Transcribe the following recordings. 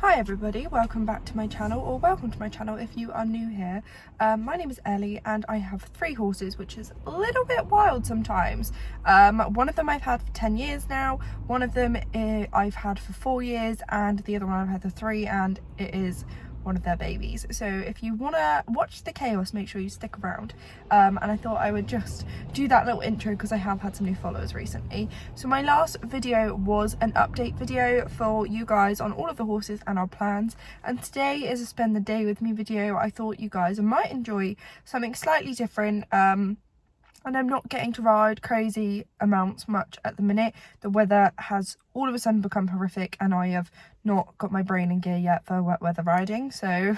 Hi everybody, welcome back to my channel, or welcome to my channel if you are new here. My name is Ellie and I have 3 horses, which is a little bit wild sometimes. One of them I've had for 10 years now, one of them I've had for 4 years, and the other one I've had for 3, and it is one of their babies. So if you want to watch the chaos, make sure you stick around. And I thought I would just do that little intro because I have had some new followers recently. So my last video was an update video for you guys on all of the horses and our plans, and today is a spend the day with me video. I thought you guys might enjoy something slightly different, and I'm not getting to ride crazy amounts much at the minute. The weather has all of a sudden become horrific and I have not got my brain in gear yet for wet weather riding, so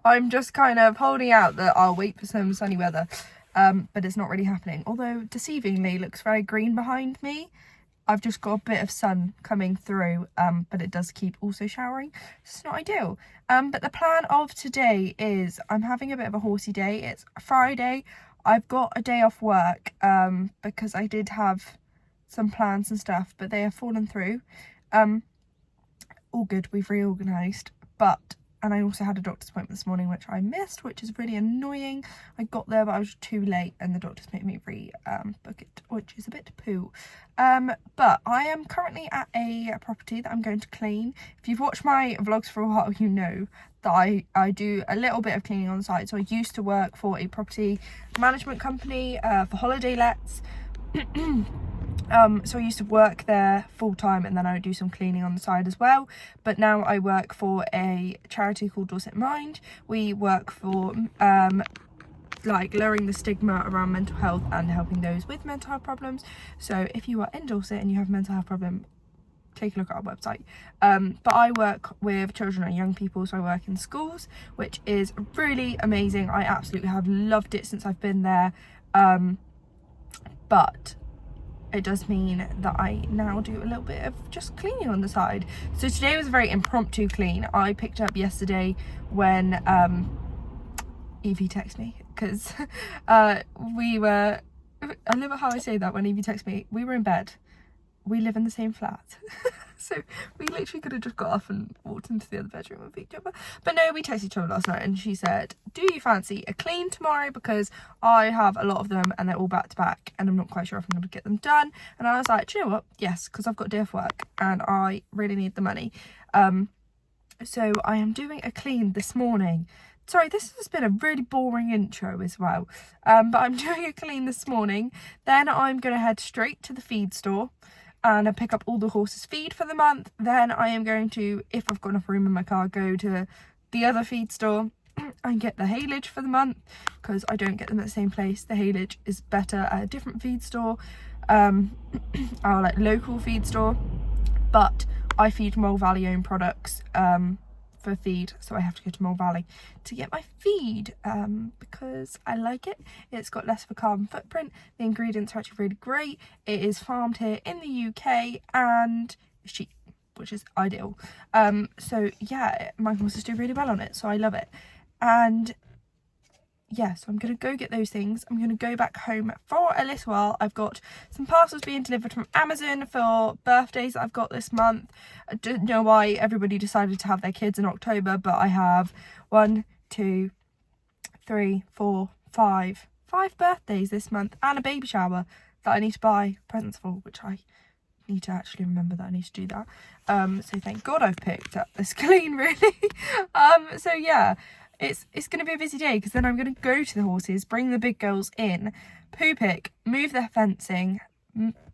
I'm just kind of holding out that I'll wait for some sunny weather, but it's not really happening. Although deceivingly looks very green behind me. I've just got a bit of sun coming through, but it does keep also showering. It's not ideal. But the plan of today is I'm having a bit of a horsey day. It's Friday. I've got a day off work because I did have some plans and stuff, but they have fallen through. All good, we've reorganised, and I also had a doctor's appointment this morning which I missed, which is really annoying. I got there but I was too late and the doctor's made me book it, which is a bit poo. But I am currently at a property that I'm going to clean. If you've watched my vlogs for a while, you know that I do a little bit of cleaning on the side. So I used to work for a property management company for holiday lets. So I used to work there full time and then I would do some cleaning on the side as well. But now I work for a charity called Dorset Mind. We work for like lowering the stigma around mental health and helping those with mental health problems. So if you are in Dorset and you have a mental health problem, take a look at our website. But I work with children and young people, so I work in schools, which is really amazing. I absolutely have loved it since I've been there. But it does mean that I now do a little bit of just cleaning on the side. So today was a very impromptu clean. I picked up yesterday when Evie texted me, because I love how I say that when Evie texts me. We were in bed. We live in the same flat. So we literally could have just got up and walked into the other bedroom with each other. But no, we texted each other last night and she said, do you fancy a clean tomorrow? Because I have a lot of them and they're all back to back and I'm not quite sure if I'm going to get them done. And I was like, do you know what? Yes, because I've got a day off work and I really need the money. So I am doing a clean this morning. Sorry, this has been a really boring intro as well. But I'm doing a clean this morning. Then I'm going to head straight to the feed store and I pick up all the horses' feed for the month. Then I am going to, if I've got enough room in my car, go to the other feed store and get the haylage for the month, because I don't get them at the same place. The haylage is better at a different feed store, our like local feed store, but I feed Mole Valley owned products for feed, so I have to go to Mole Valley to get my feed because I like it. It's got less of a carbon footprint. The ingredients are actually really great. It is farmed here in the UK and it's cheap, which is ideal. So yeah, my horses do really well on it, so I love it. And yeah, so I'm going to go get those things. I'm going to go back home for a little while. I've got some parcels being delivered from Amazon for birthdays that I've got this month. I don't know why everybody decided to have their kids in October, but I have 1, 2, 3, 4, 5 birthdays this month and a baby shower that I need to buy presents for, which I need to actually remember that I need to do that. So thank God I've picked up this clean, really. So yeah. It's going to be a busy day because then I'm going to go to the horses, bring the big girls in, poo pick, move their fencing,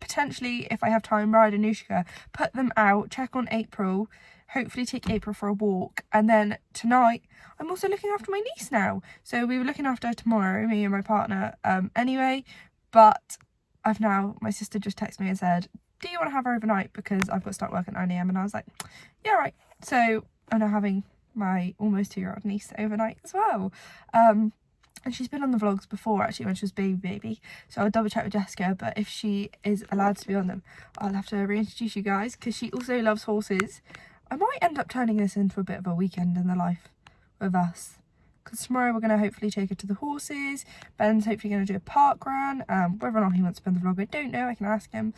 potentially, if I have time, ride Anushka, put them out, check on April, hopefully take April for a walk. And then tonight, I'm also looking after my niece now. So we were looking after her tomorrow, me and my partner, anyway. But my sister just texted me and said, do you want to have her overnight? Because I've got to start work at 9 AM. And I was like, yeah, right. So I'm now having my almost 2-year-old niece overnight as well, and she's been on the vlogs before actually when she was baby, so I'll double check with Jessica, but if she is allowed to be on them I'll have to reintroduce you guys, because she also loves horses. I might end up turning this into a bit of a weekend in the life with us, because tomorrow we're going to hopefully take her to the horses. Ben's hopefully going to do a park run. Whether or not he wants to be on the vlog I don't know, I can ask him.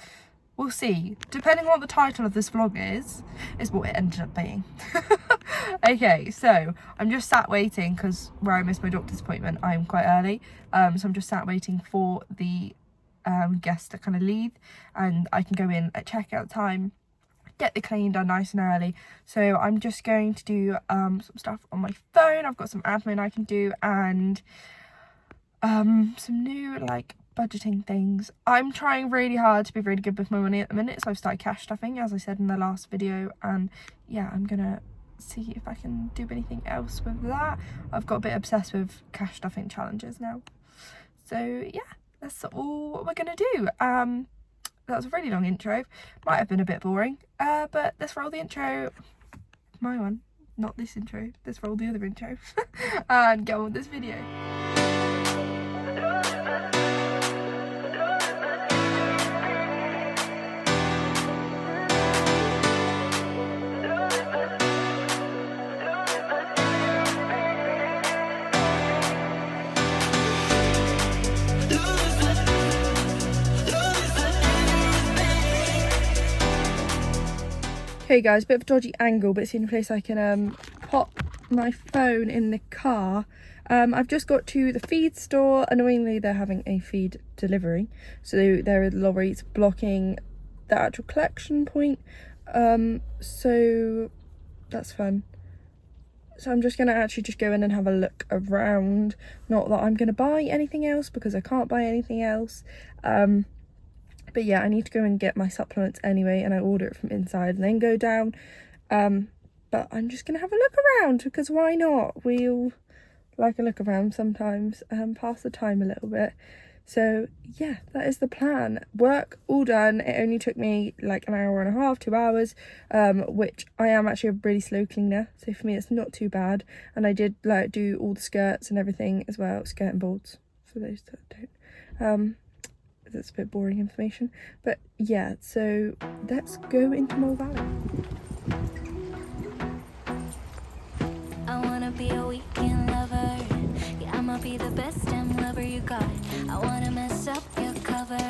We'll see. Depending on what the title of this vlog is what it ended up being. Okay, so I'm just sat waiting because where I missed my doctor's appointment, I'm quite early. So I'm just sat waiting for the guests to kind of leave, and I can go in at checkout time, get the clean done nice and early. So I'm just going to do some stuff on my phone. I've got some admin I can do, and some new like budgeting things. I'm trying really hard to be really good with my money at the minute, so I've started cash stuffing, as I said in the last video, and yeah, I'm gonna see if I can do anything else with that. I've got a bit obsessed with cash stuffing challenges now. So yeah, that's all we're gonna do. That was a really long intro, might have been a bit boring, but let's roll the intro. My one, not this intro, let's roll the other intro and get on with this video. Okay guys, bit of a dodgy angle, but it's the only place I can pop my phone in the car. I've just got to the feed store. Annoyingly, they're having a feed delivery, so there are lorries blocking the actual collection point, so that's fun. So I'm just going to actually just go in and have a look around. Not that I'm going to buy anything else, because I can't buy anything else. But yeah, I need to go and get my supplements anyway, and I order it from inside and then go down. But I'm just going to have a look around, because why not? We'll like a look around sometimes, pass the time a little bit. So yeah, that is the plan. Work all done. It only took me like an hour and a half, 2 hours, which I am actually a really slow cleaner. So for me, it's not too bad. And I did like do all the skirts and everything as well, skirt and boards for those that don't. That's a bit boring information, but yeah, so let's go into Mole Valley. I wanna be a weekend lover. Yeah, I'ma be the best damn lover you got. I wanna mess up your covers.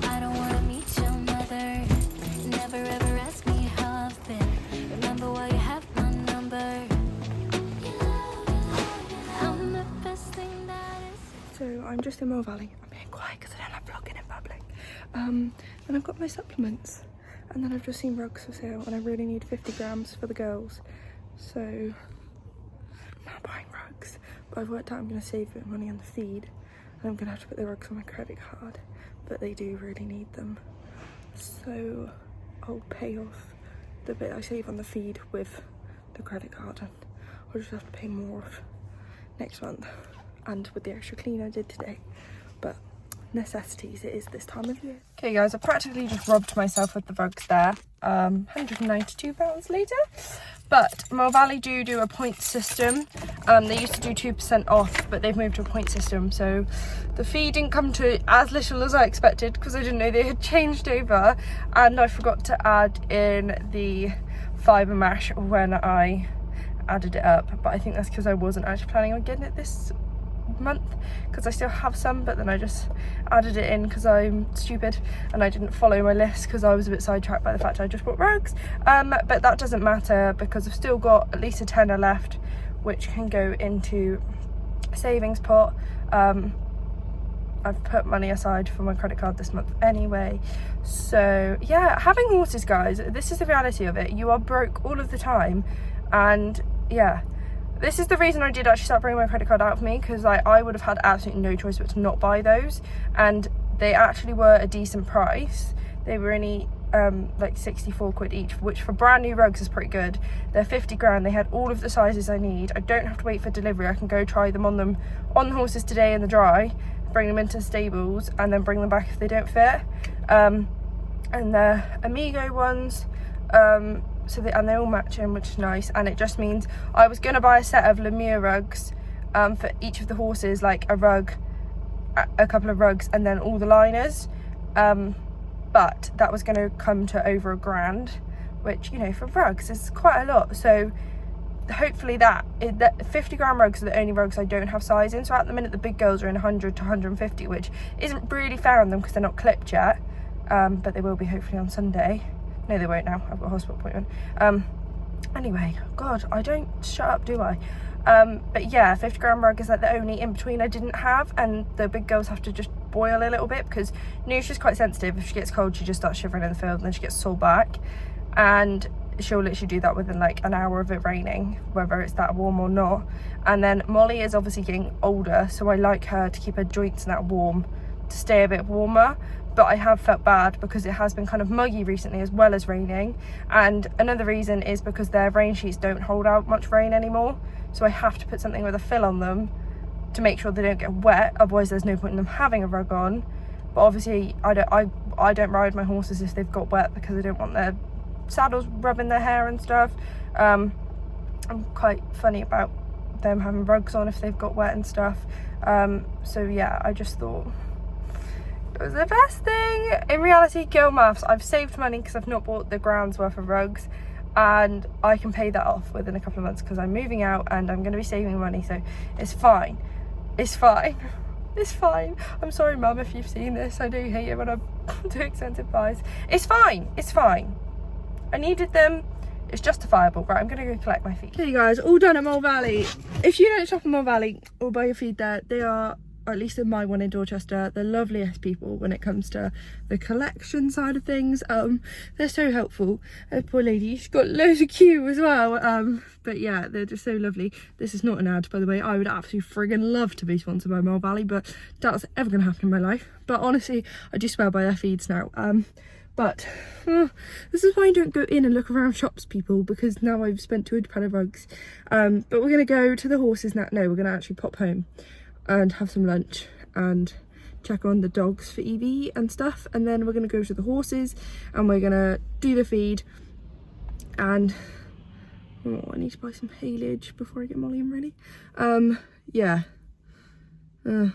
I don't wanna meet your mother. Never ever ask me how I've been. Remember why you have my number. I'm the best thing that is. So I'm just in Mole Valley. I'm being quiet because I don't like vlogging in public. And I've got my supplements. And then I've just seen rugs for sale, and I really need 50 grams for the girls. So I'm not buying rugs. But I've worked out I'm going to save a bit of money on the feed. And I'm going to have to put the rugs on my credit card. But they do really need them. So I'll pay off the bit I save on the feed with the credit card. And I'll just have to pay more off next month. And with the extra clean I did today. But necessities it is this time of year. Okay guys, I practically just robbed myself with the rugs there. £192 later. But Mole Valley do a point system. They used to do 2% off, but they've moved to a point system, so the fee didn't come to as little as I expected, because I didn't know they had changed over, and I forgot to add in the fibre mash when I added it up. But I think that's because I wasn't actually planning on getting it this month, because I still have some, but then I just added it in because I'm stupid and I didn't follow my list, because I was a bit sidetracked by the fact I just bought rugs. But that doesn't matter, because I've still got at least a tenner left, which can go into a savings pot. I've put money aside for my credit card this month anyway. So yeah, having horses, guys, this is the reality of it. You are broke all of the time, and yeah, this is the reason I did actually start bringing my credit card out with me, because I would have had absolutely no choice but to not buy those, and they actually were a decent price. They were only like 64 quid each, which for brand new rugs is pretty good. They're 50 grand. They had all of the sizes I need. I don't have to wait for delivery. I can go try them on the horses today in the dry, bring them into the stables, and then bring them back if they don't fit. And they're Amigo ones. So they're all matching, which is nice, and it just means I was going to buy a set of Lemire rugs for each of the horses, like a rug, a couple of rugs, and then all the liners, but that was going to come to over £1,000, which, you know, for rugs is quite a lot. So hopefully that 50 gram rugs are the only rugs I don't have size in. So at the minute the big girls are in 100 to 150, which isn't really fair on them because they're not clipped yet, but they will be hopefully on Sunday. No, they won't now. I've got a hospital appointment. Anyway, God, I don't shut up, do I? But yeah, 50 gram rug is like the only in between I didn't have, and the big girls have to just boil a little bit because Noosh is quite sensitive. If she gets cold, she just starts shivering in the field and then she gets sore back, and she'll literally do that within like an hour of it raining, whether it's that warm or not. And then Molly is obviously getting older, so I like her to keep her joints and that warm, to stay a bit warmer. But I have felt bad because it has been kind of muggy recently as well as raining, and another reason is because their rain sheets don't hold out much rain anymore, so I have to put something with a fill on them to make sure they don't get wet, otherwise there's no point in them having a rug on. But obviously I don't ride my horses if they've got wet, because I don't want their saddles rubbing their hair and stuff. I'm quite funny about them having rugs on if they've got wet and stuff. So yeah, I just thought it was the best thing. In reality, girl maths, I've saved money because I've not bought the ground's worth of rugs, and I can pay that off within a couple of months because I'm moving out and I'm going to be saving money, so it's fine. It's fine. It's fine. I'm sorry, Mum, if you've seen this. I do hate it when I'm too expensive buys. It's fine. It's fine. I needed them. It's justifiable. Right, I'm going to go collect my feed. Okay, guys, all done at Mole Valley. If you don't shop in Mole Valley or buy your feed there, they are, or at least in my one in Dorchester, the loveliest people when it comes to the collection side of things. They're so helpful. Poor lady, she's got loads of queue as well. But yeah, they're just so lovely. This is not an ad, by the way. I would absolutely friggin' love to be sponsored by Mole Valley, but that's ever gonna happen in my life. But honestly, I do swear by their feeds now. But this is why I don't go in and look around shops, people, because now I've spent £200 of rugs. But we're gonna go to the horses now. No, we're gonna actually pop home and have some lunch and check on the dogs for Evie and stuff, and then we're gonna go to the horses and we're gonna do the feed. And I need to buy some haylage before I get Molly in ready. Yeah, don't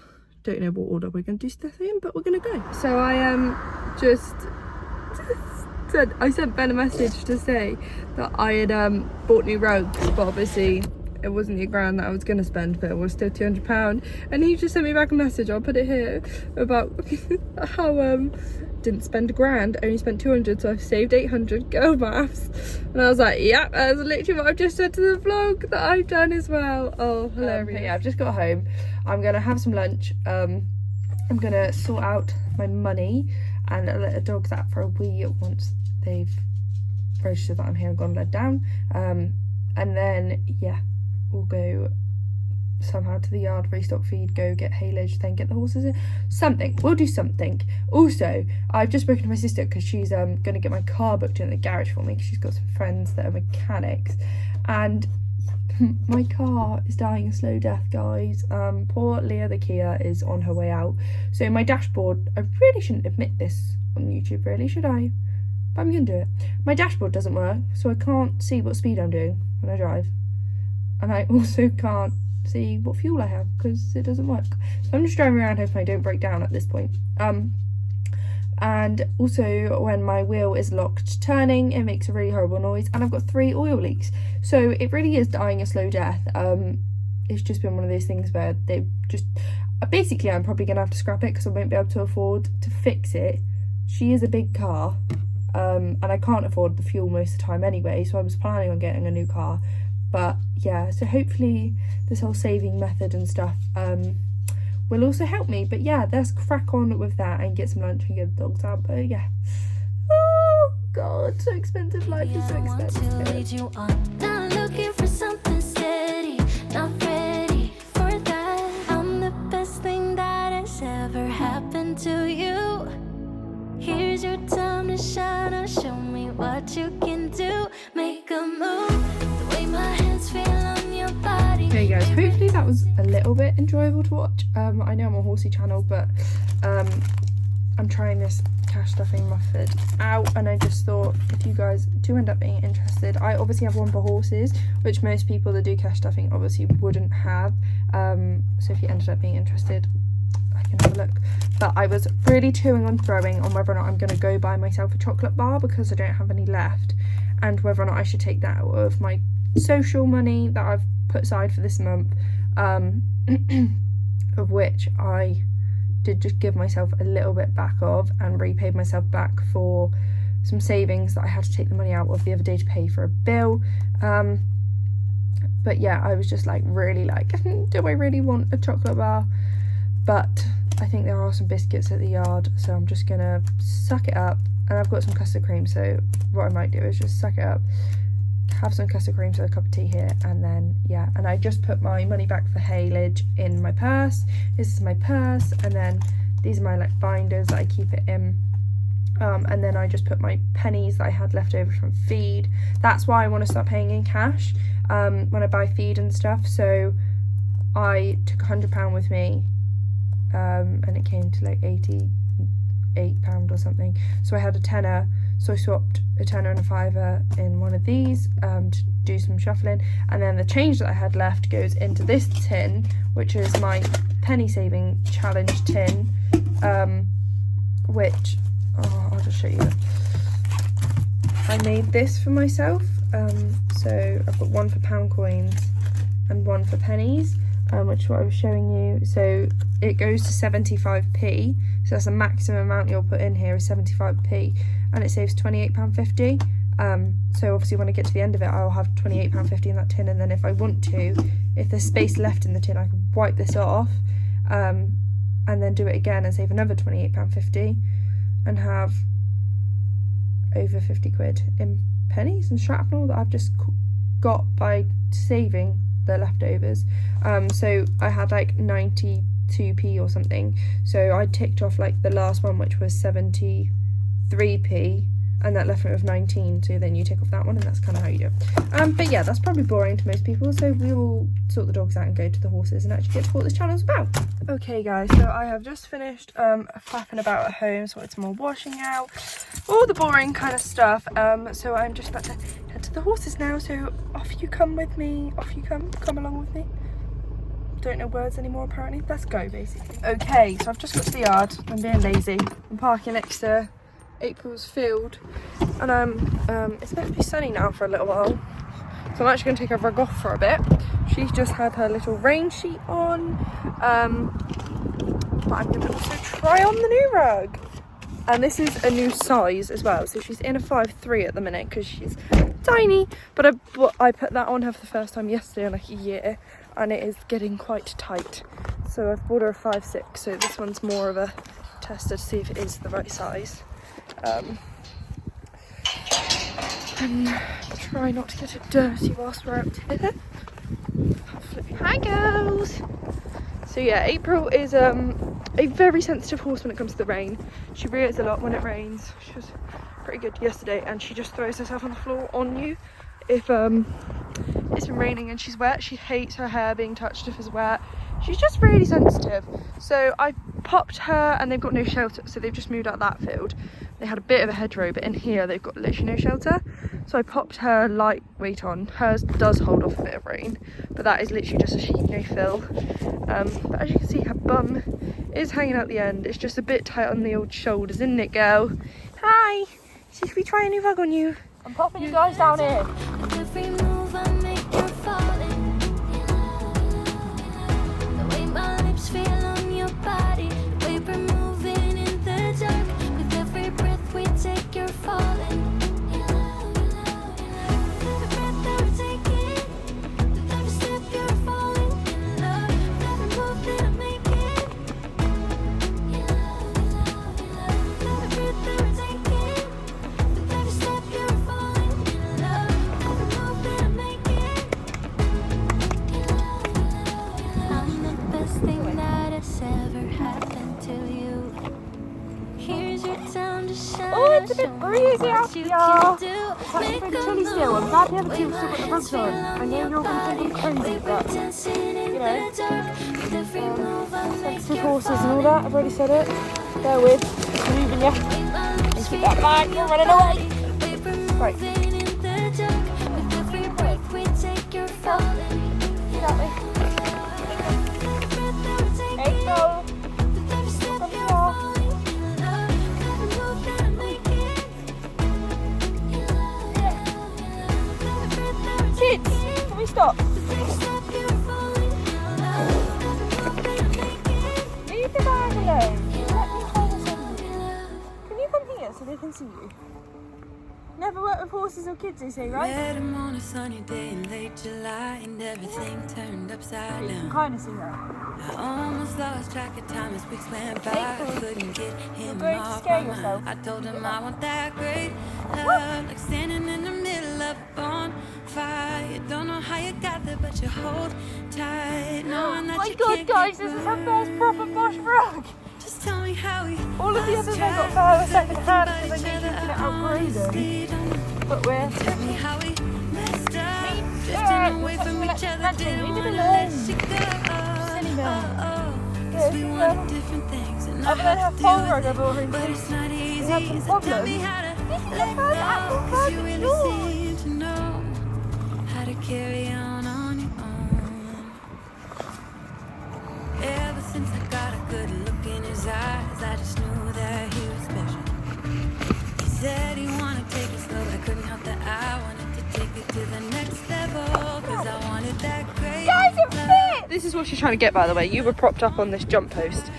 know what order we're gonna do stuff in, but we're gonna go. So I I sent Ben a message to say that I had bought new rugs, but obviously it wasn't the grand that I was going to spend, but it was still £200. And he just sent me back a message, I'll put it here, about how didn't spend £1,000, only spent 200, so I've saved 800. Girl maths. And I was like, yep, that's literally what I've just said to the vlog that I've done as well. Oh, hilarious. Yeah, I've just got home. I'm gonna have some lunch. I'm gonna sort out my money and let the dogs out for a wee once they've registered that I'm here and gone led down. And then yeah, we'll go somehow to the yard, restock feed, go get haylage, then get the horses in. Something, we'll do something. Also, I've just spoken to my sister because she's gonna get my car booked in the garage for me because she's got some friends that are mechanics, and my car is dying a slow death, guys. Poor Leah the Kia is on her way out. So my dashboard, I really shouldn't admit this on YouTube, really, should I? But I'm gonna do it. My dashboard doesn't work, so I can't see what speed I'm doing when I drive, and I also can't see what fuel I have because it doesn't work. So I'm just driving around hoping I don't break down at this point. And also when my wheel is locked turning, it makes a really horrible noise, and I've got 3 oil leaks, so it really is dying a slow death. It's just been one of those things where they just basically, I'm probably gonna have to scrap it because I won't be able to afford to fix it. She is a big car, and I can't afford the fuel most of the time anyway, so I was planning on getting a new car. But yeah, so hopefully this whole saving method and stuff will also help me. But yeah, let's crack on with that and get some lunch and get the dogs out. But yeah, oh god, so expensive. Life is so expensive. I want to lead you on. Not looking for something steady, not ready for that. I'm the best thing that has ever happened to you. Here's your time to shine, and show me what you can do. Make a move, the way my hands feel on your body. Okay guys, hopefully that was a little bit enjoyable to watch. I know I'm a horsey channel, but I'm trying this cash stuffing method out, and I just thought if you guys do end up being interested, I obviously have one for horses, which most people that do cash stuffing obviously wouldn't have. So if you ended up being interested, I can have a look. But I was really toing on throwing on whether or not I'm going to go buy myself a chocolate bar because I don't have any left, and whether or not I should take that out of my social money that I've put aside for this month, of which I did just give myself a little bit back of and repaid myself back for some savings that I had to take the money out of the other day to pay for a bill. But yeah, I was just like really like, do I really want a chocolate bar? But I think there are some biscuits at the yard, so I'm just gonna suck it up. And I've got some custard cream, so what I might do is just suck it up, have some custard cream, so a cup of tea here, and then yeah. And I just put my money back for haylage in my purse. This is my purse, and then these are my like binders that I keep it in. And then I just put my pennies that I had left over from feed. That's why I want to start paying in cash when I buy feed and stuff. So I took £100 with me, and it came to like £88 or something. So I had a tenner, so I swapped a tenner and a fiver in one of these to do some shuffling, and then the change that I had left goes into this tin, which is my penny saving challenge tin, which I'll just show you. I made this for myself, so I've got one for pound coins and one for pennies, which is what I was showing you. So it goes to 75p, so that's the maximum amount you'll put in here is 75p, and it saves £28.50. So obviously when I get to the end of it, I'll have £28.50 in that tin, and then if I want to, if there's space left in the tin, I can wipe this off, and then do it again and save another £28.50 and have over 50 quid in pennies and shrapnel that I've just got by saving the leftovers. So I had like 92p or something, so I ticked off like the last one, which was 73p, and that left me with 19, so then you tick off that one, and that's kind of how you do it. But yeah, that's probably boring to most people, so we will sort the dogs out and go to the horses and actually get to what this channel is about. Okay guys, so I have just finished faffing about at home, sorted some more washing out, all the boring kind of stuff. So I'm just about to head to the horses now, so off you come with me, off you come along with me. Don't know words anymore apparently. Let's go basically. Okay, so I've just got to the yard. I'm being lazy. I'm parking next to April's field, and it's meant to be sunny now for a little while, so I'm actually going to take her rug off for a bit. She's just had her little rain sheet on, but I'm going to also try on the new rug, and this is a new size as well, so she's in a 5'3" at the minute because she's tiny, but I put that on her for the first time yesterday in like a year, and it is getting quite tight, so I've bought her a 5'6", so this one's more of a tester to see if it is the right size. And try not to get it dirty whilst we're out here. Hi girls! So yeah, April is a very sensitive horse when it comes to the rain. She rears a lot when it rains. She was pretty good yesterday, and she just throws herself on the floor on you if it's been raining and she's wet. She hates her hair being touched if it's wet. She's just really sensitive. So I popped her, and they've got no shelter, so they've just moved out that field. They had a bit of a hedgerow, but in here they've got literally no shelter. So I popped her lightweight on. Hers does hold off a bit of rain, but that is literally just a sheet, no fill. But as you can see, her bum is hanging out the end. It's just a bit tight on the old shoulders, isn't it, girl? Hi! So should we try a new rug on you? I'm popping you guys down here. Every move I make, you're falling. The way my lips feel on your body, the way we're moving in the dark. With every breath we take, you're falling. Every breath that we're taking, with every step you're falling in love. With every move that I'm making, every breath that we're taking, with every step you're falling in love. Every move that I'm making, I'm the best thing that has ever happened to you. Here's your time to shine. Oh, it's a bit breezy out here. It's actually pretty chilly still. I'm glad the other two have still got the rugs on. I know you're all going to think it's crazy, but you know, sensitive horses and all that. I've already said it. Bear with. It's moving you. And keep that back. You're running away. Right. Exactly. Hey, go. Come here. Kids, can we stop? Leave the bag alone. Let me hold this on you. Can you come here so they can see you? Never worked with horses or kids, they say, right? Met him on a sunny day in late July, and everything turned upside You can down. kind of see that. I almost lost track of time as weeks went by. I couldn't get him going to off scare my yourself. mind. I told him I want that great love, like standing in the middle of a bonfire. You don't know how you got there, but you hold tight, knowing that Oh my you god, can't guys, get this is our first proper bush rug. Just tell me how we All of the others I got for second hand because I knew you were going to outgrow them. But we're tell me how we messed up, drifting away from each other, didn't want to let you go. silly man. Cause we want different things, and I Other than her have to phone do rug, it, I've already but it's not easy. had some So tell me problems. how to This is the let first go, actual 'cause rug you that's really yours. seem to know how to carry on your own. Ever since I got a good look in his eyes, I just knew that he was special. He said he wanted to take it slow, but I couldn't help that I wanted to take it to the next level, cause I wanted that great Guys, it love. fit! This is what she's trying to get, by the way. You were propped up on this jump post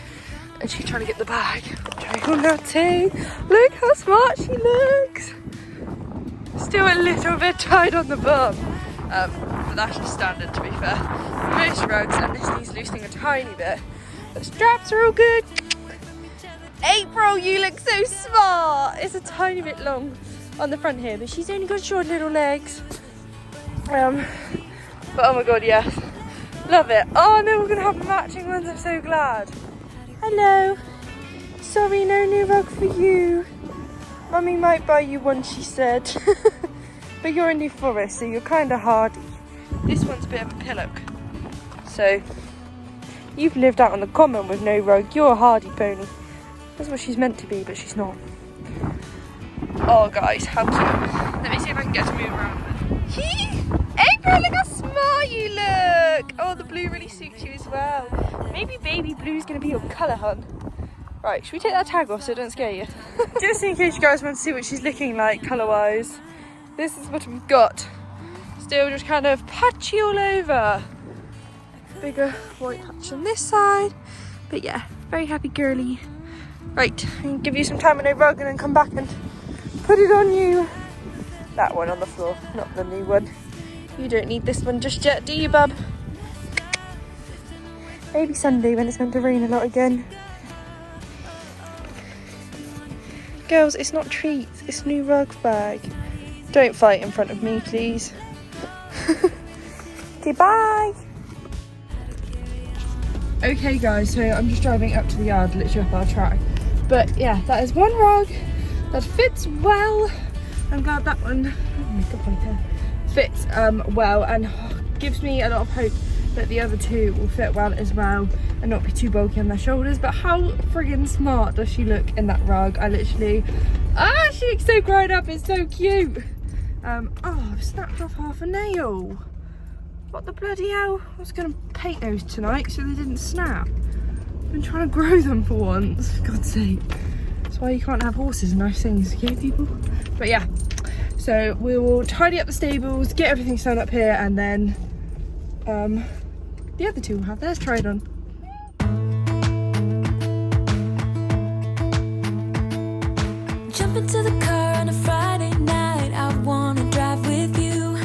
and she's trying to get the bag. Trying that too. Look how smart she looks. Still a little bit tight on the bum. But that's just standard, to be fair. Most rugs, and this needs loosening a tiny bit. The straps are all good. April, you look so smart. It's a tiny bit long on the front here, but she's only got short little legs. But oh my god, yes. Love it. Oh no, we're gonna have matching ones, I'm so glad. Hello. Sorry, no new rug for you. Mummy might buy you one, she said. But you're in New Forest, so you're kind of hardy. This one's a bit of a pillock. So, you've lived out on the common with no rug. You're a hardy pony. That's what she's meant to be, but she's not. Oh guys, how cute. Let me see if I can get to move around a bit. April, look how smart you look. Oh, the blue really suits you as well. Maybe baby blue's gonna be your colour, hun. Right, should we take that tag off so it don't scare you? Just in case you guys want to see what she's looking like colour-wise. This is what we've got. Still just kind of patchy all over. Bigger white patch on this side. But yeah, very happy girly. Right, I can give you some time on a rug and then come back and put it on you. That one on the floor, not the new one. You don't need this one just yet, do you, bub? Maybe Sunday when it's meant to rain a lot again. Girls, it's not treats, it's new rug bag. Don't fight in front of me, please. Okay, bye. Okay guys, so I'm just driving up to the yard, literally up our track. But yeah, that is one rug that fits well. I'm glad that one fits well and gives me a lot of hope that the other two will fit well as well and not be too bulky on their shoulders. But how friggin' smart does she look in that rug? I literally, she looks so grown up, it's so cute. Oh, I've snapped off half a nail. What the bloody hell? I was gonna paint those tonight so they didn't snap. I've been trying to grow them for once, for God's sake. That's why you can't have horses and nice things, okay people? But yeah, so we will tidy up the stables, get everything sewn up here, and then the other two will have theirs tried on. Jump into the car on a Friday night. I wanna drive with you.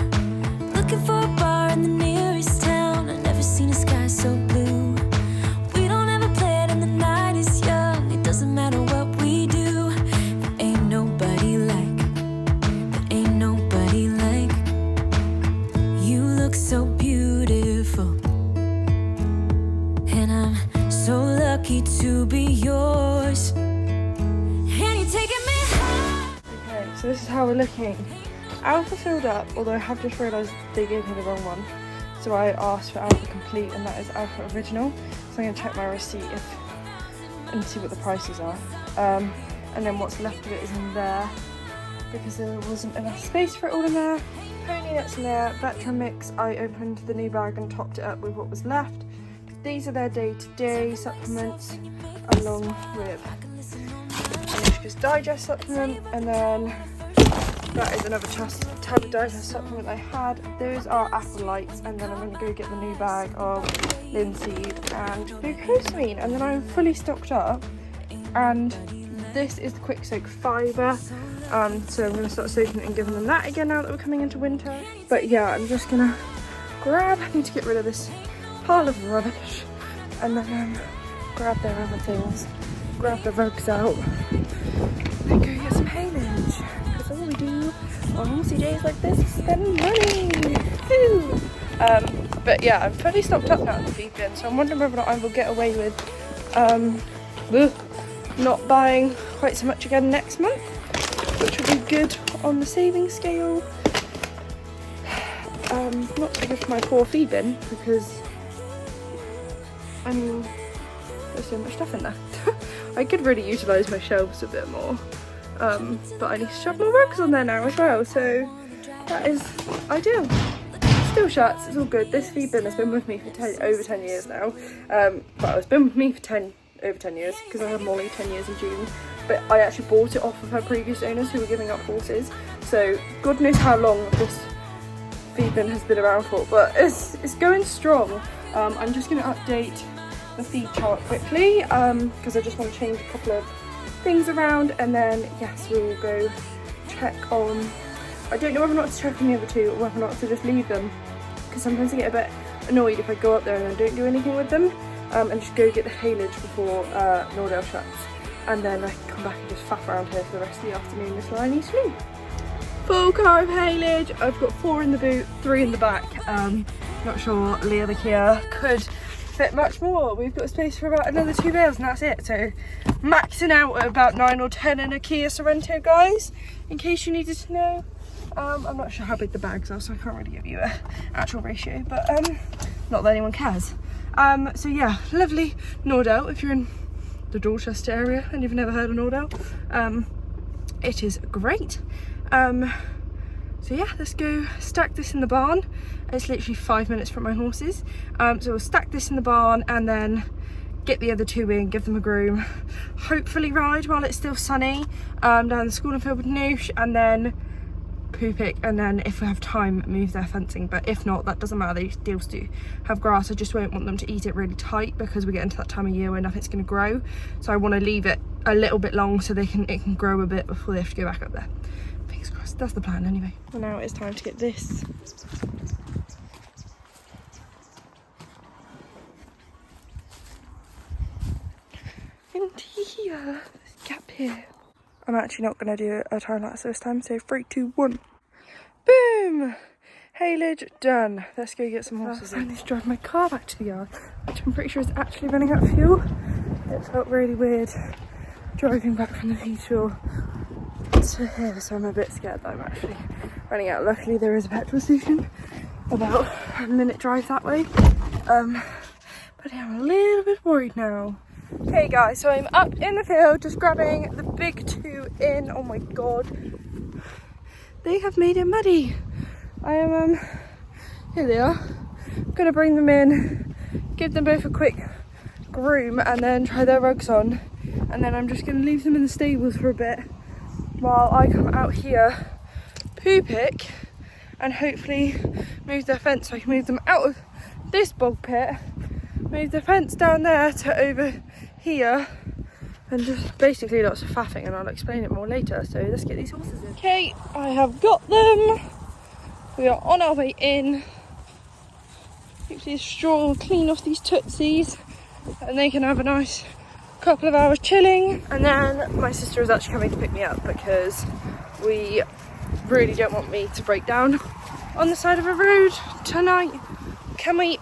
Looking for a bar in the nearest town. I've never seen a sky so blue. We don't ever play it and the night is young. It doesn't matter what we do. There ain't nobody like. There ain't nobody like. You look so beautiful. And I'm so lucky to be yours. And you're taking me high. Okay, so this is how we're looking. Alpha filled up, although I have just realised they gave me the wrong one. So I asked for Alpha Complete and that is Alpha Original. So I'm going to check my receipt and see what the prices are. And then what's left of it is in there because there wasn't enough space for it all in there. Pony nuts in there, Veteran Mix. I opened the new bag and topped it up with what was left. These are their day-to-day supplements along with Anushka's Digest supplement, and then that is another type of digest supplement I had. Those are apple lights, and then I'm going to go get the new bag of linseed and glucosamine, and then I'm fully stocked up. And this is the quick soak fibre. So I'm going to start soaking it and giving them that again now that we're coming into winter. But yeah, I'm just going to I need to get rid of this pile of rubbish, and then grab their other things, grab the rugs out, and go get some haylage. Because all we do on horsey days like this is spend money. Woo! But yeah, I'm fully stocked up now at the feed bin, so I'm wondering whether or not I will get away with not buying quite so much again next month, which will be good on the saving scale. Not so good for my poor feed bin, because I mean there's so much stuff in there. I could really utilise my shelves a bit more, but I need to shove more rugs on there now as well, so that is ideal. Still shuts, it's all good. This feed bin has been with me for over 10 years now. Well, it's been with me for over 10 years, because I had Molly 10 years in June, but I actually bought it off of her previous owners who were giving up horses, so God knows how long this feed bin has been around for, but it's going strong. I'm just going to update the feed chart quickly, because I just want to change a couple of things around, and then yes, we will go check on, I don't know whether or not to check on the other two or whether or not to just leave them, because sometimes I get a bit annoyed if I go up there and I don't do anything with them, and just go get the haylage before Nordale shuts, and then I can come back and just faff around here for the rest of the afternoon before I need to leave. Full car of haylage. I've got 4 in the boot, 3 in the back. Not sure Leah the Kia could fit much more. We've got space for about another 2 bales and that's it. So maxing out at about 9 or 10 in a Kia Sorrento, guys, in case you needed to know. I'm not sure how big the bags are, so I can't really give you an actual ratio, but not that anyone cares. So yeah, lovely Nordale. If you're in the Dorchester area and you've never heard of Nordale, it is great. So yeah, let's go stack this in the barn. It's literally 5 minutes from my horses, so we'll stack this in the barn and then get the other 2 in, give them a groom, hopefully ride while it's still sunny down the school and field with Noosh, and then poo pick, and then if we have time move their fencing. But if not, that doesn't matter, they still do have grass. I just won't want them to eat it really tight, because we get into that time of year where nothing's going to grow, so I want to leave it a little bit long so it can grow a bit before they have to go back up there. Fingers crossed, that's the plan anyway. Well, now it's time to get this into here, this gap here. I'm actually not going to do a time lapse this time, so 3, 2, 1. Boom! Haylage done. Let's go get some horses. I need to drive my car back to the yard, which I'm pretty sure is actually running out of fuel. It felt really weird driving back from the feed store to here, so I'm a bit scared that I'm actually running out. Luckily there is a petrol station about a minute drive that way, but yeah, I'm a little bit worried now. Hey guys, so I'm up in the field just grabbing the big 2 in. Oh my god, they have made it muddy. I am here they are. I'm gonna bring them in, give them both a quick groom, and then try their rugs on, and then I'm just gonna leave them in the stables for a bit while I come out here, poo pick, and hopefully move their fence so I can move them out of this bog pit, move the fence down there to over here, and just basically lots of faffing, and I'll explain it more later. So let's get these horses in. Okay, I have got them. We are on our way in. Hopefully the straw will clean off these tootsies and they can have a nice couple of hours chilling. And then my sister is actually coming to pick me up, because we really don't want me to break down on the side of a road tonight. Can we?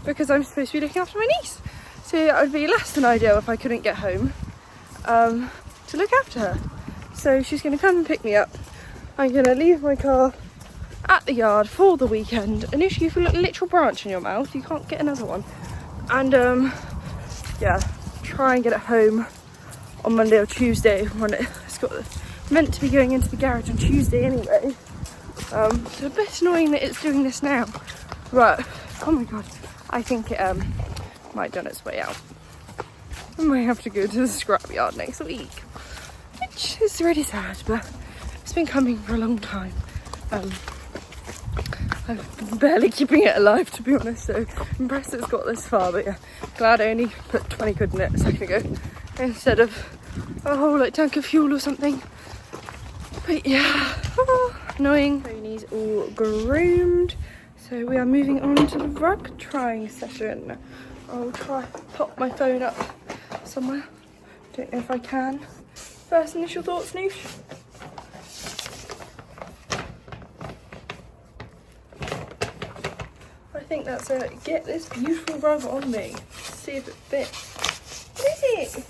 Because I'm supposed to be looking after my niece, so it would be less than ideal if I couldn't get home to look after her. So she's going to come and pick me up. I'm going to leave my car at the yard for the weekend. And if you feel a literal branch in your mouth, you can't get another one. And yeah, try and get it home on Monday or Tuesday when it's got meant to be going into the garage on Tuesday anyway. So a bit annoying that it's doing this now, but oh my god, I think it might have done its way out. I might have to go to the scrapyard next week, which is really sad, but it's been coming for a long time. I've been barely keeping it alive, to be honest, so I'm impressed it's got this far. But yeah, glad I only put 20 quid in it a second ago instead of a whole like tank of fuel or something. But yeah, annoying. Pony's all groomed, so we are moving on to the rug trying session. I'll try pop my phone up somewhere. Don't know if I can. First initial thoughts, Noosh? I think that's a get this beautiful rug on me. See if it fits. What is it?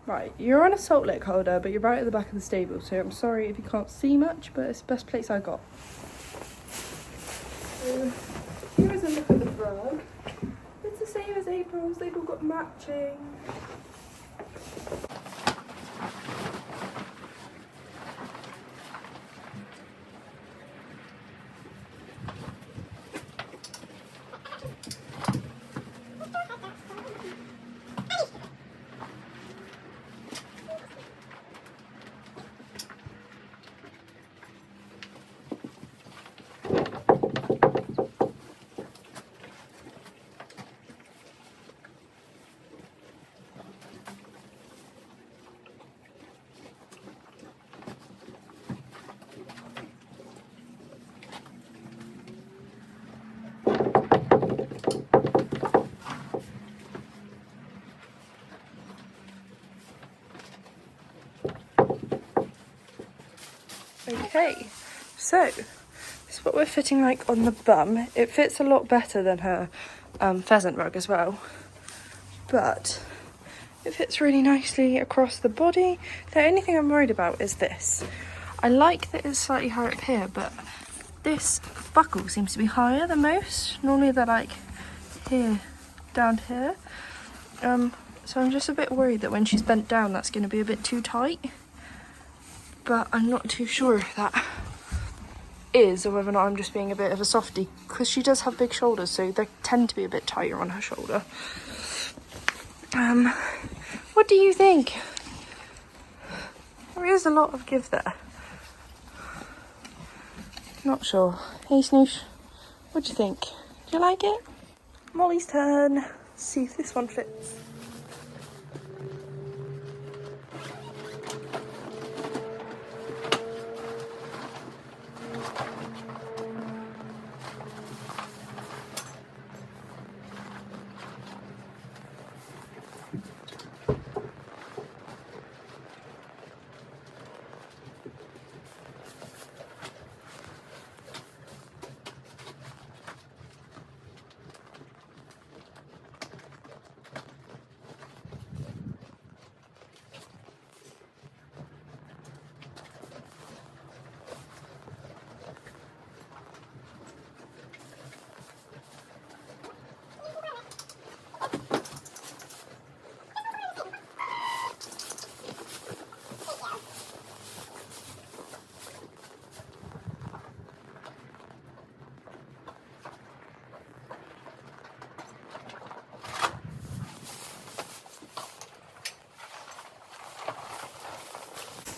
Right, you're on a salt lick holder, but you're right at the back of the stable, so I'm sorry if you can't see much, but it's the best place I got. So, here is a look at the rug. It's the same as April's, they've all got matching. Okay, so this is what we're fitting like on the bum. It fits a lot better than her pheasant rug as well, but it fits really nicely across the body. The only thing I'm worried about is this. I like that it's slightly higher up here, but this buckle seems to be higher than most. Normally they're like here, down here. So I'm just a bit worried that when she's bent down that's going to be a bit too tight. But I'm not too sure if that is, or whether or not I'm just being a bit of a softie, because she does have big shoulders, so they tend to be a bit tighter on her shoulder. What do you think? There is a lot of give there. Not sure. Hey Snoosh, what do you think? Do you like it? Molly's turn. Let's see if this one fits.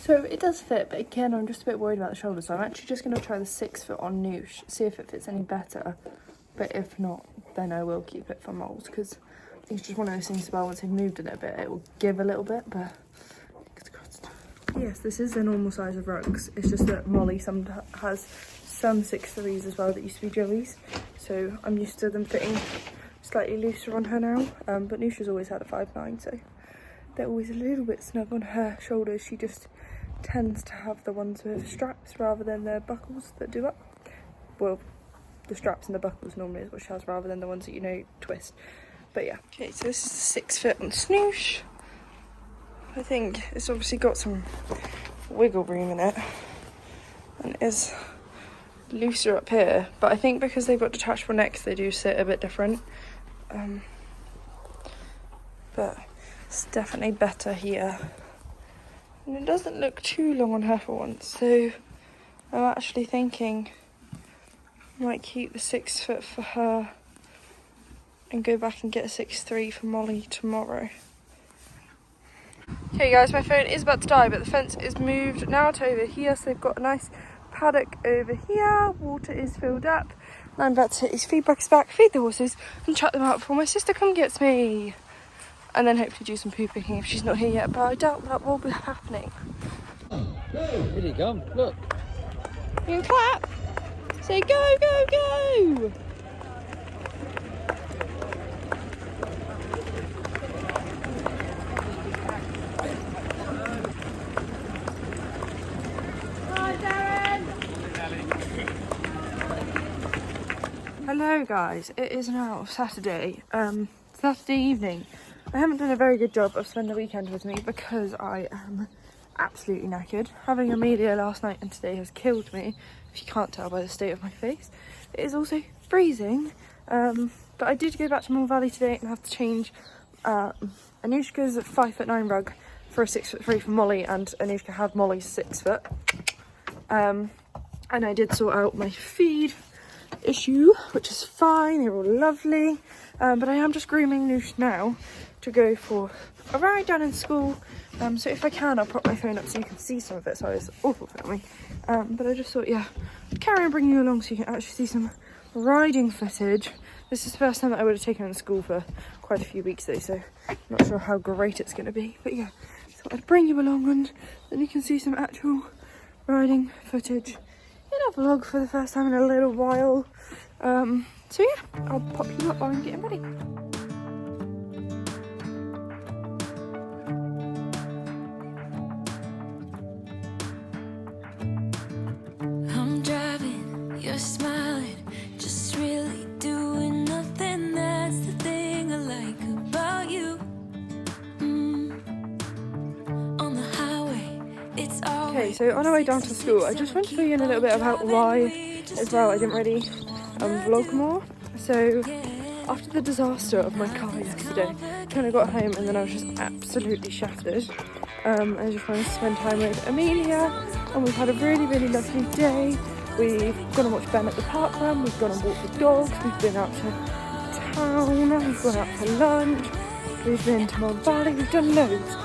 So it does fit, but again, I'm just a bit worried about the shoulders. So I'm actually just going to try the 6 foot on Noosh, see if it fits any better. But if not, then I will keep it for moles, because I think it's just one of those things about once they've moved a little bit, it will give a little bit, but it's crossed. Yes, this is the normal size of rugs. It's just that Molly has some 6'3s as well that used to be Joey's. So I'm used to them fitting slightly looser on her now. But Noosh has always had a 5'9", so they're always a little bit snug on her shoulders. She just tends to have the ones with straps rather than the buckles that do up. Well, the straps and the buckles normally is what she has rather than the ones that, you know, twist. But yeah. Okay, so this is the 6 foot on Snoosh. I think it's obviously got some wiggle room in it and it is looser up here, but I think because they've got detachable necks they do sit a bit different. But it's definitely better here. And it doesn't look too long on her for once, so I'm actually thinking I might keep the 6 foot for her and go back and get a 6'3" for Molly tomorrow. Okay guys, my phone is about to die, but the fence is moved now to over here, so they've got a nice paddock over here. Water is filled up. And I'm about to hit these feed buckets back, feed the horses and chuck them out before my sister comes and gets me. and then hopefully do some poo picking if she's not here yet, but I doubt that will be happening. Here you go, look. You can clap. Say go, go, go. Hello guys, it is now Saturday evening. I haven't done a very good job of spending the weekend with me because I am absolutely knackered. Having Amelia last night and today has killed me, if you can't tell by the state of my face. It is also freezing, but I did go back to Mill Valley today and have to change Anushka's 5'9" rug for a 6'3" for Molly, and Anushka had Molly's 6 foot. And I did sort out my feed issue, which is fine, they're all lovely, but I am just grooming Noosh now to go for a ride down in school, so if I can I'll prop my phone up so you can see some of it. Sorry, it's awful for me, but I just thought, yeah, I'd carry on bringing you along so you can actually see some riding footage. This is the first time that I would have taken her to school for quite a few weeks though, so I'm not sure how great it's going to be, but yeah, so I'd bring you along and then you can see some actual riding footage in a vlog for the first time in a little while. So yeah, I'll pop you up while I'm getting ready. I'm driving, you're smiling, just really doing nothing. That's the thing I like about you. On the highway, it's always. Okay, so on our way down to school, I just want to tell you in a little bit about why as well I didn't really vlog more. So after the disaster of my car yesterday, I kind of got home and then I was just absolutely shattered. I just wanted to spend time with Amelia, and we've had a really, really lovely day. We've gone and watched Ben at the park run, we've gone and walked the dogs, we've been out to town, we've gone out for lunch, we've been to Mill Valley, we've done loads.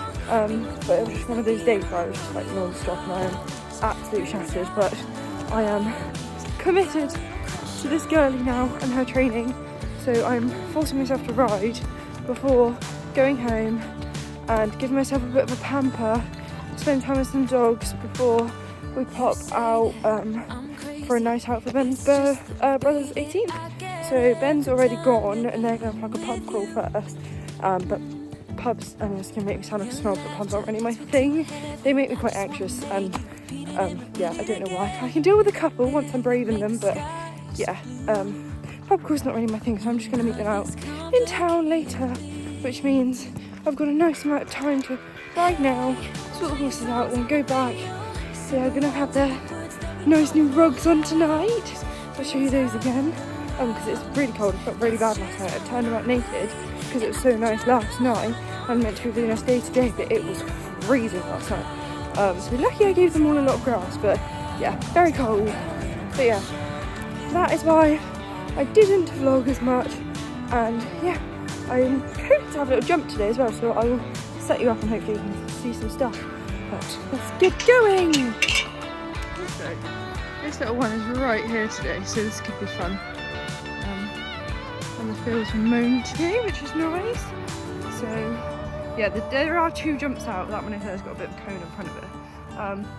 But it was just one of those days where I was just like non-stop and I am absolutely shattered, but I am committed to this girlie now and her training, so I'm forcing myself to ride before going home and giving myself a bit of a pamper, spend time with some dogs before we pop out for a night out for Ben's brother's 18th. So Ben's already gone and they're going for like a pub crawl first, but pubs, and it's going to make me sound like a snob, but pubs aren't really my thing. They make me quite anxious, and yeah, I don't know why. I can deal with a couple once I'm brave in them, but yeah, pub crawl's not really my thing, so I'm just going to meet them out in town later, which means I've got a nice amount of time to ride now, sort the horses out, then go back. So I'm going to have their nice new rugs on tonight. I'll show you those again, because it's really cold. I felt really bad last night. I turned about naked because it was so nice last night. I'm meant to be a really nice day today, but it was freezing last night. So lucky I gave them all a lot of grass, but yeah, very cold. But yeah, that is why I didn't vlog as much, and yeah, I'm hoping to have a little jump today as well, so I will set you up and hopefully you can see some stuff. But let's get going! So, this little one is right here today, so this could be fun. And the fields were mown today, which is nice. So yeah, there are 2 jumps out. That one over there has got a bit of a cone in front of it.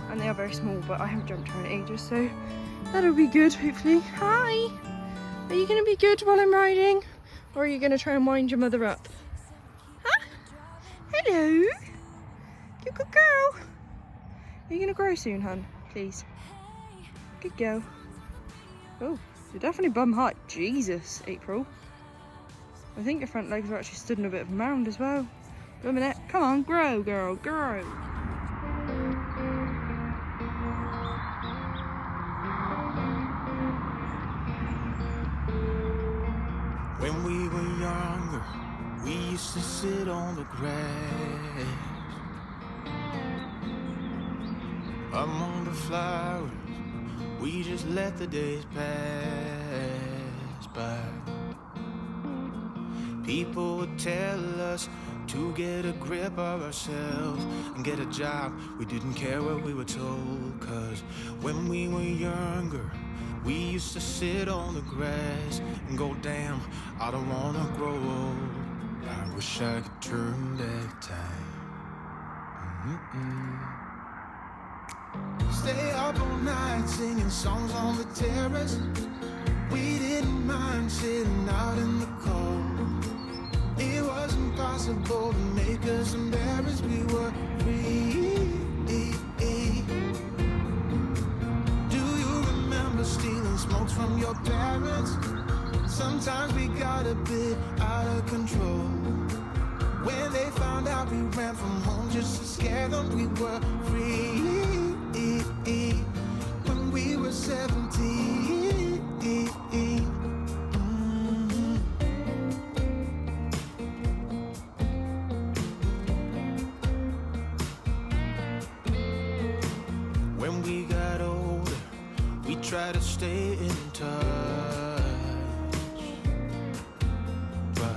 And they are very small, but I haven't jumped her in ages, so that'll be good, hopefully. Hi! Are you going to be good while I'm riding? Or are you going to try and wind your mother up? Huh? Hello? You good girl? Are you going to grow soon, hun? Please. Good girl. Oh, you're definitely bum hot. Jesus, April. I think your front legs are actually stood in a bit of a mound as well. Go a minute. Come on, grow, girl, grow. When we were younger, we used to sit on the grass among the flowers. We just let the days pass by. People would tell us to get a grip of ourselves and get a job. We didn't care what we were told, 'cause when we were younger, we used to sit on the grass and go, damn, I don't wanna grow old. I wish I could turn back time. Stay up all night singing songs on the terrace. We didn't mind sitting out in the cold. It wasn't possible to make us embarrassed. We were free. Do you remember stealing smokes from your parents? Sometimes we got a bit out of control. When they found out we ran from home just to scare them, we were free. When we were 17. When we got older, we tried to stay in touch, but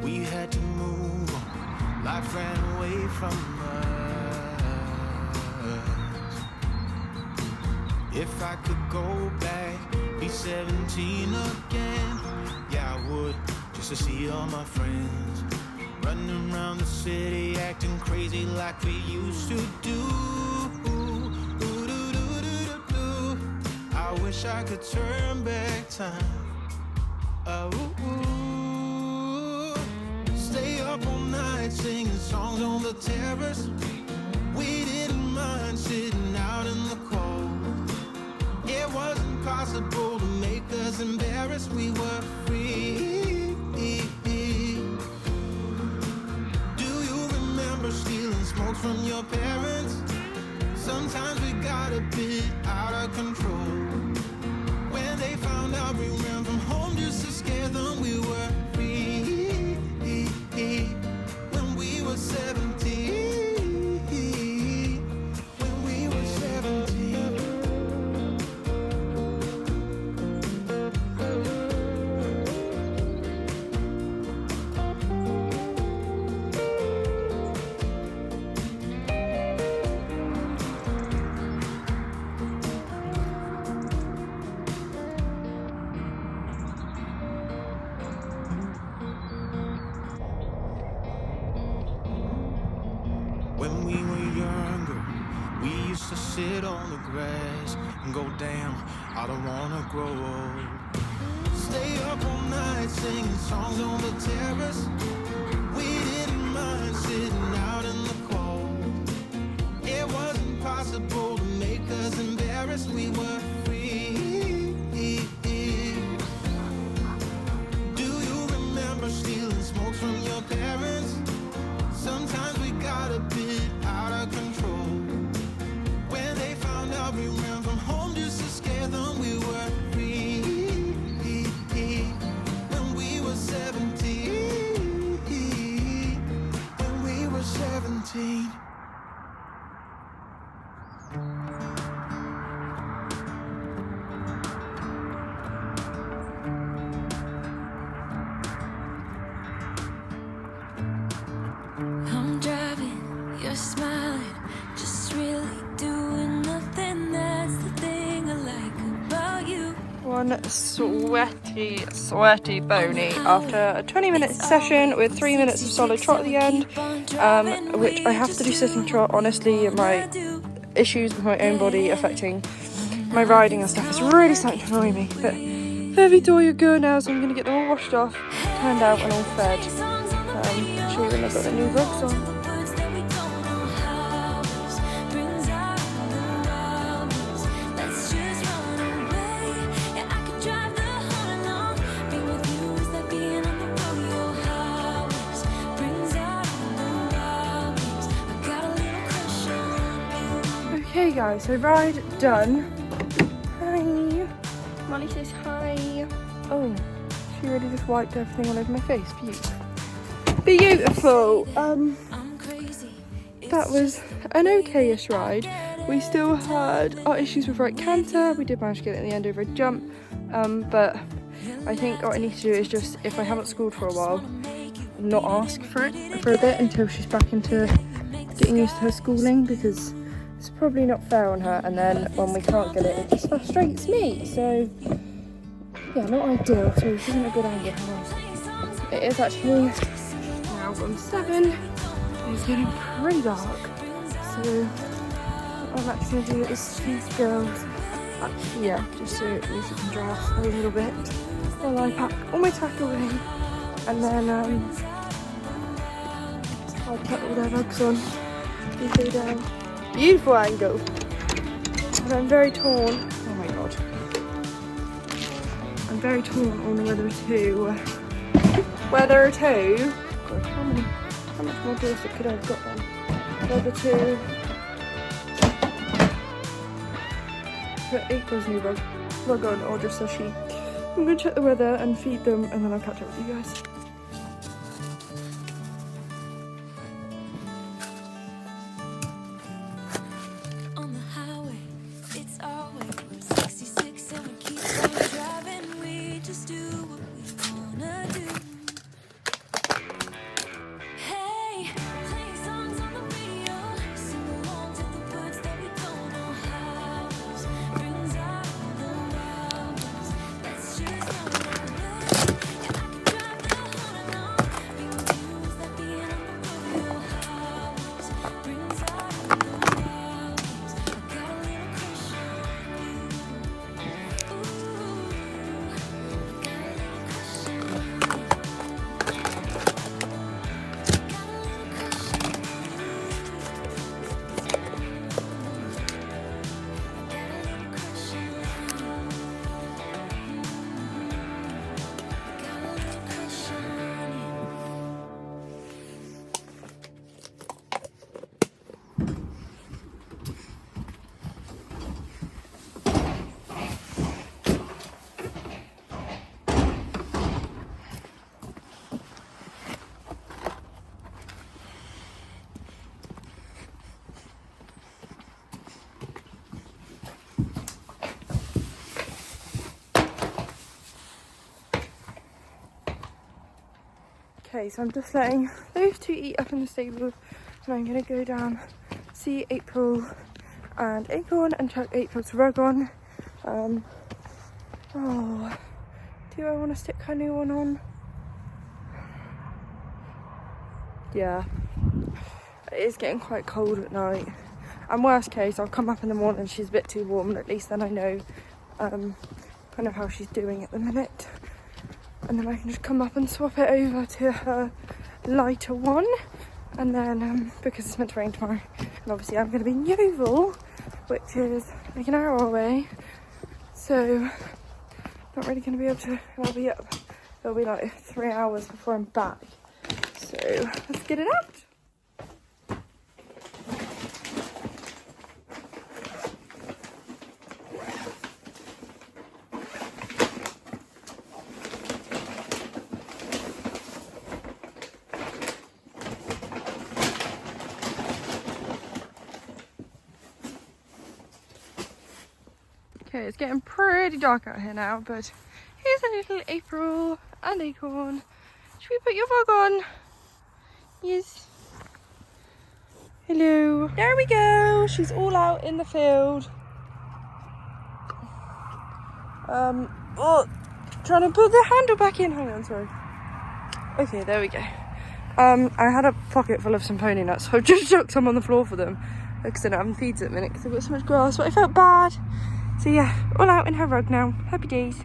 we had to move on. Life ran away from us. If I could go back, be 17 again, yeah I would, just to see all my friends running around the city, acting crazy like we used to do. I wish I could turn back time. Stay up all night singing songs on the terrace. We didn't mind sitting out in the cold. It wasn't possible to make us embarrassed. We were free. Do you remember stealing smokes from your parents? Sometimes we got a bit out of control. When they found out we ran from home just to scare them, we were free. When we were 17. When we were 17. When we were younger, we used to sit on the grass and go, damn, I don't wanna grow old. Stay up all night singing songs on the terrace. We didn't mind sitting out in the cold. It wasn't possible to make us embarrassed. We were free. Do you remember stealing smokes from your parents? Sometimes we got a bit out of control. When they found out we ran from home just to scare them, we were free. When we were 17. When we were 17. I'm driving, you're smiling, just really doing nothing. That's the thing I like about you. One sweaty bony after a 20-minute session with 3 minutes of solid trot at the end, which I have to do sitting trot. Honestly, my issues with my own body affecting my riding and stuff is really starting to annoy me. But Heavy Doy are good now, so I'm going to get them all washed off, turned out and all fed. Show you when I've got the new rugs on. Okay guys, so ride done. Hi. Molly says hi. Oh, she really just wiped everything all over my face. Beautiful. That was an okay-ish ride. We still had our issues with right canter. We did manage to get it in the end over a jump. But I think what I need to do is just, if I haven't schooled for a while, not ask for it for a bit until she's back into getting used to her schooling, because it's probably not fair on her, and then when we can't get it, it just frustrates me. So yeah, not ideal. So this isn't a good angle. It is actually now from 7. It's getting pretty dark. So what I'm actually going to do is these girls, actually, yeah, just so at least you can dry off a little bit while I pack all my tack away, and then I'll put all their rugs on and go down. Beautiful angle. And I'm very torn. Oh my god. I'm very torn on whether to. God, how much more Dorset could I have got then? Whether to put April's new rug on or just a sheet. I'm gonna check the weather and feed them, and then I'll catch up with you guys. On the highway, it's our way. We're 66 and we keep on driving. We just do what we wanna do. Hey, playing songs on the radio, sing along to the words that we don't know how. Brings out the wild. Let's just go down there. Yeah, I can drive the whole along. Being with you is like being on the rodeo house. Brings out the wild. I got a little crush on you. Ooh, I got a little crush on you. Got a little crush on you. Okay, so I'm just letting those two eat up in the stable, and I'm gonna go down, see April and Acorn, and chuck April's rug on. Oh, do I want to stick her new one on? Yeah, it is getting quite cold at night. And worst case, I'll come up in the morning and she's a bit too warm, and at least then I know kind of how she's doing at the minute. And then I can just come up and swap it over to her lighter one. And then, because it's meant to rain tomorrow, and obviously I'm going to be in Yeovil, which is like an hour away. So, not really going to be able to, and I'll be up, it'll be like 3 hours before I'm back. So, let's get it out. Okay, it's getting pretty dark out here now, but here's a little April and Acorn. Should we put your vlog on? Yes. Hello. There we go. She's all out in the field. Trying to put the handle back in. Hang on, sorry. Okay, there we go. I had a pocket full of some pony nuts, so I've just chucked some on the floor for them because I don't have them feeds at the minute because I've got so much grass, but I felt bad. So yeah, all out in her rug now. Happy days.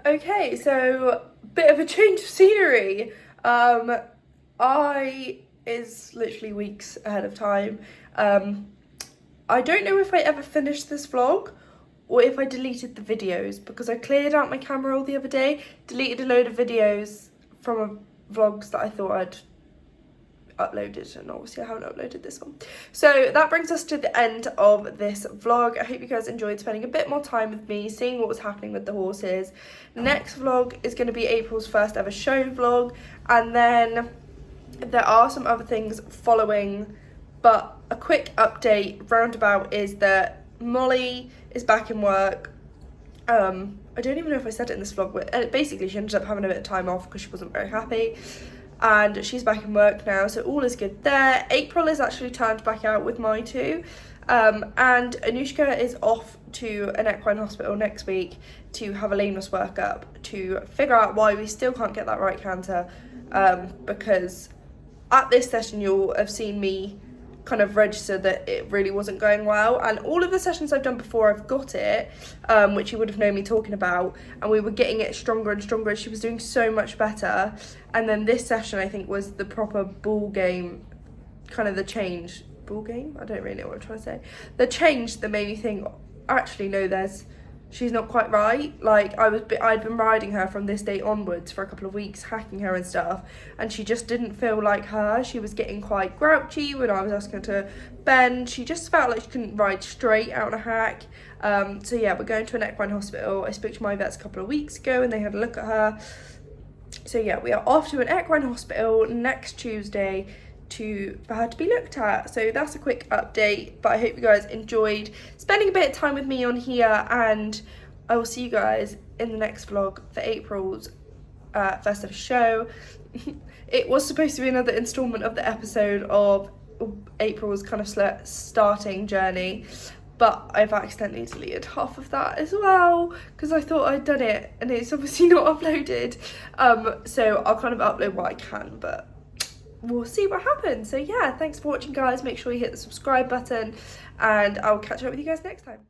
Okay, so bit of a change of scenery. Is literally weeks ahead of time. I don't know if I ever finished this vlog or if I deleted the videos, because I cleared out my camera all the other day, deleted a load of videos from vlogs that I thought I'd uploaded, and obviously I haven't uploaded this one. So that brings us to the end of this vlog. I hope you guys enjoyed spending a bit more time with me, seeing what was happening with the horses. Next vlog is going to be April's first ever show vlog, and then there are some other things following, but a quick update roundabout is that Molly is back in work. I don't even know if I said it in this vlog, but basically she ended up having a bit of time off because she wasn't very happy. And she's back in work now, so all is good there. April is actually turned back out with my two. And Anushka is off to an equine hospital next week to have a lameness workup to figure out why we still can't get that right canter, because at this session you'll have seen me kind of register that it really wasn't going well, and all of the sessions I've done before I've got it, which you would have known me talking about, and we were getting it stronger and stronger. She was doing so much better, and then this session I think was the proper ball game, kind of the change. Ball game? I don't really know what I'm trying to say. The change that made me think, actually no, she's not quite right. Like, I'd been riding her from this date onwards for a couple of weeks, hacking her and stuff, and she just didn't feel like her. She was getting quite grouchy when I was asking her to bend. She just felt like she couldn't ride straight out on a hack. So yeah, we're going to an equine hospital. I spoke to my vets a couple of weeks ago and they had a look at her. So yeah, we are off to an equine hospital next Tuesday for her to be looked at. So that's a quick update, but I hope you guys enjoyed spending a bit of time with me on here, and I will see you guys in the next vlog for April's first ever show. It was supposed to be another installment of the episode of April's kind of starting journey, but I've accidentally deleted half of that as well because I thought I'd done it and it's obviously not uploaded. So I'll kind of upload what I can, but we'll see what happens. So yeah, thanks for watching guys. Make sure you hit the subscribe button and I'll catch up with you guys next time.